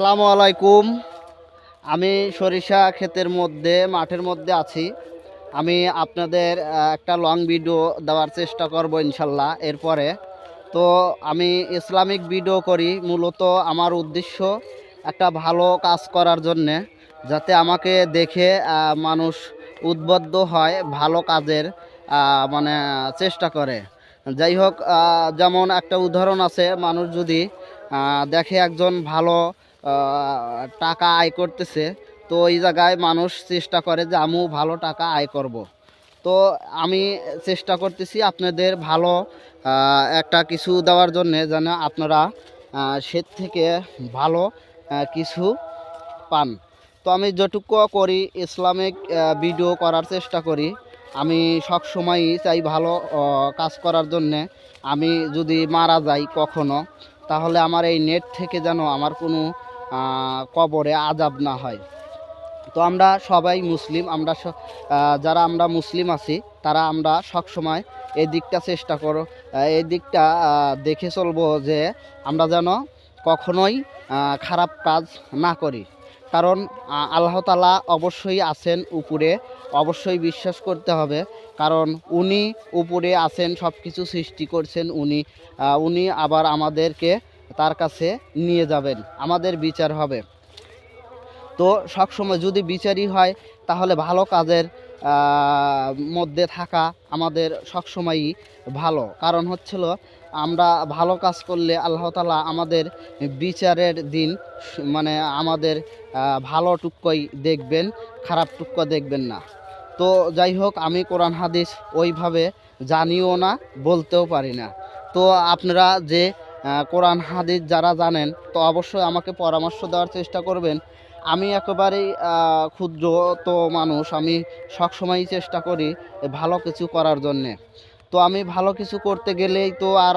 আসসালামু আলাইকুম। আমি সরিষা ক্ষেতের মধ্যে মাঠের মধ্যে আছি। আমি আপনাদের একটা লং ভিডিও দেওয়ার চেষ্টা করব ইনশাল্লাহ এরপরে। তো আমি ইসলামিক ভিডিও করি, মূলত আমার উদ্দেশ্য একটা ভালো কাজ করার জন্যে, যাতে আমাকে দেখে মানুষ উদ্বুদ্ধ হয়, ভালো কাজের মানে চেষ্টা করে। যাই হোক, যেমন একটা উদাহরণ আছে, মানুষ যদি দেখে একজন ভালো টাকা আয় করতেছে, তো ওই জায়গায় মানুষ চেষ্টা করে যে আমিও ভালো টাকা আয় করব। তো আমি চেষ্টা করতেছি আপনাদের ভালো একটা কিছু দেওয়ার জন্যে, যেন আপনারা সে থেকে ভালো কিছু পান। তো আমি যেটুকু করি ইসলামিক ভিডিও করার চেষ্টা করি। আমি সব সময়ই চাই ভালো কাজ করার জন্যে। আমি যদি মারা যাই কখনো, তাহলে আমার এই নেট থেকে যেন আমার কোনো কবরে আযাব না হয়। তো আমরা সবাই মুসলিম, যারা আমরা মুসলিম আছি, তারা আমরা সবসময় এই দিকটা চেষ্টা করো, এই দিকটা দেখে চলবো যে আমরা যেন কখনোই খারাপ কাজ না করি। কারণ আল্লাহ তাআলা অবশ্যই আছেন উপরে, অবশ্যই বিশ্বাস করতে হবে। কারণ উনি উপরে আছেন, সব কিছু সৃষ্টি করছেন উনি আবার আমাদেরকে তার কাছে নিয়ে যাবেন, আমাদের বিচার হবে। তো সবসময় যদি বিচারই হয়, তাহলে ভালো কাজের মধ্যে থাকা আমাদের সবসময়ই ভালো। কারণ হচ্ছিল, আমরা ভালো কাজ করলে আল্লাহ তাআলা আমাদের বিচারের দিন মানে আমাদের ভালো টুক্কই দেখবেন, খারাপ টুক্ক দেখবেন না। তো যাই হোক, আমি কোরআন হাদিস ওইভাবে জানিও না, বলতেও পারি না। তো আপনারা যে কোরআন হাদিস যারা জানেন, তো অবশ্যই আমাকে পরামর্শ দেওয়ার চেষ্টা করবেন। আমি একেবারেই ক্ষুদ্র তো মানুষ, আমি সবসময়ই চেষ্টা করি ভালো কিছু করার জন্যে। তো আমি ভালো কিছু করতে গেলেই তো আর